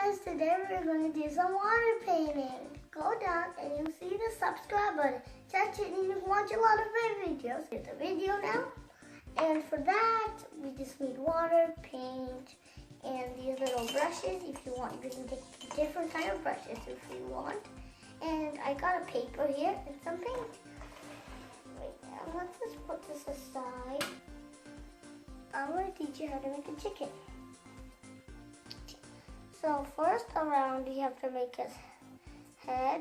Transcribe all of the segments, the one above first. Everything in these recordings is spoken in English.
guys, today we're going to do some water painting. Go down and you'll see the subscribe button. Touch it and you can watch a lot of my videos. Here's the video now. And for that, we just need water, paint, and these little brushes. If you want, you can take different kind of brushes if you want. And I got a paper here and some paint. Wait, now let's just put this aside. I'm going to teach you how to make a chicken. So first around you have to make his head.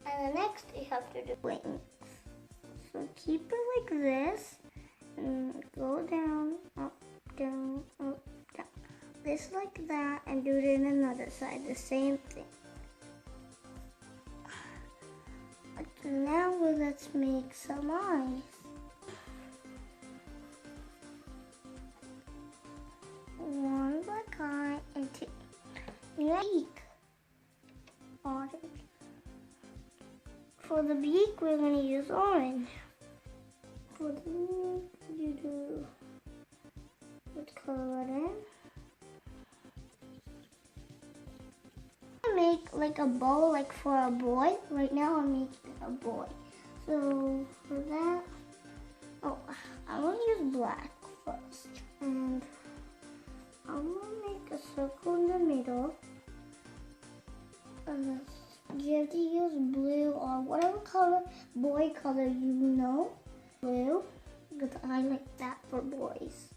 And the next you have to do wings. So keep it like this and go down, up, down, up, down. This like that and do it in another side, the same thing. Okay, now let's make some eyes. One black eye and two. Beak. Orange. For the beak, we're going to use orange. For the beak, you do what color it in. I make like a bow, like for a boy. Right now, I'm making a boy. So for that, I'm going to use black first, and I'm going to make a circle in the middle. And you have to use blue or whatever color, boy color you know. Blue, because I like that for boys.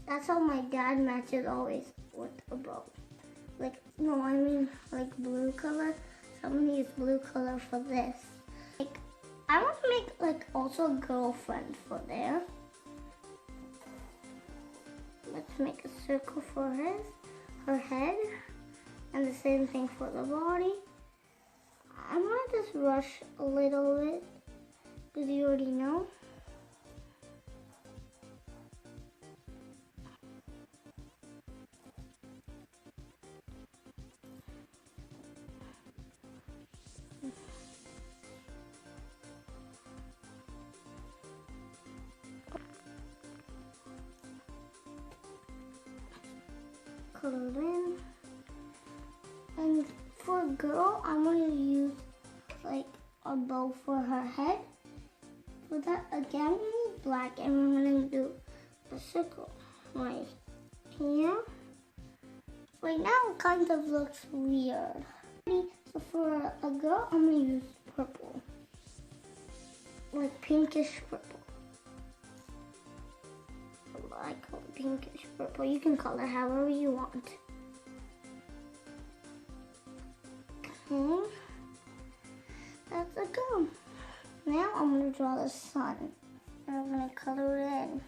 That's how my dad matches always with a bow. Like, no, I mean like blue color. So I'm going to use blue color for this. Like, I want to make like also a girlfriend for there. Let's make a circle for her head, and the same thing for the body. I'm gonna just rush a little bit, because you already know. Color in. And for a girl, I'm going to use like a bow for her head. For that, again, we need black, and we're going to do a circle right here. Right now, it kind of looks weird. So for a girl, I'm going to use purple. Like pinkish purple. I call it pinkish purple. You can color however you want. Okay, that's a go. Now I'm going to draw the sun. And I'm going to color it in.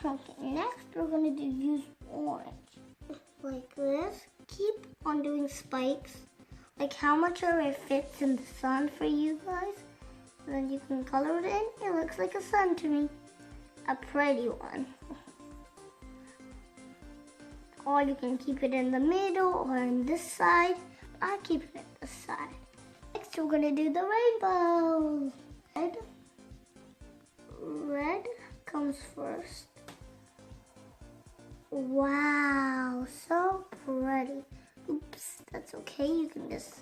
Okay, next we're going to use orange. Like this. Keep on doing spikes. Like how much of it fits in the sun for you guys. And then you can color it in. It looks like a sun to me. A pretty one. Or you can keep it in the middle or on this side. I keep it at the side. Next, we're gonna do the rainbow. Red comes first. Wow, so pretty. Oops, that's okay. You can just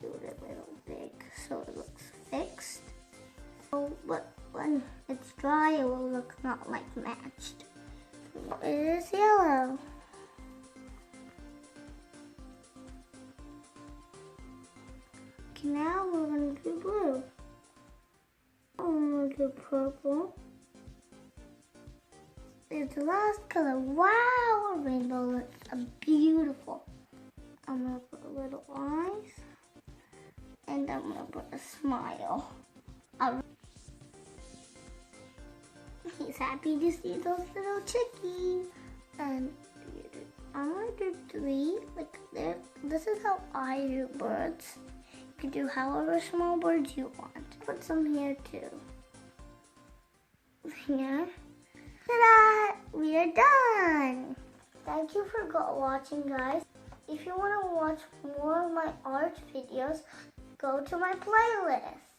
do it a little big so it looks fixed. But when it's dry, it will look not like matched. It is yellow. Okay, now we're going to do blue. I'm going to do purple. It's the last color. Wow, a rainbow looks beautiful. I'm going to put little eyes. And I'm going to put a smile. He's happy to see those little chickies. And I'm going to do 3. Like there. This is how I do birds. You can do however small birds you want. Put some here too. Here. Ta-da! We are done. Thank you for watching, guys. If you want to watch more of my art videos, go to my playlist.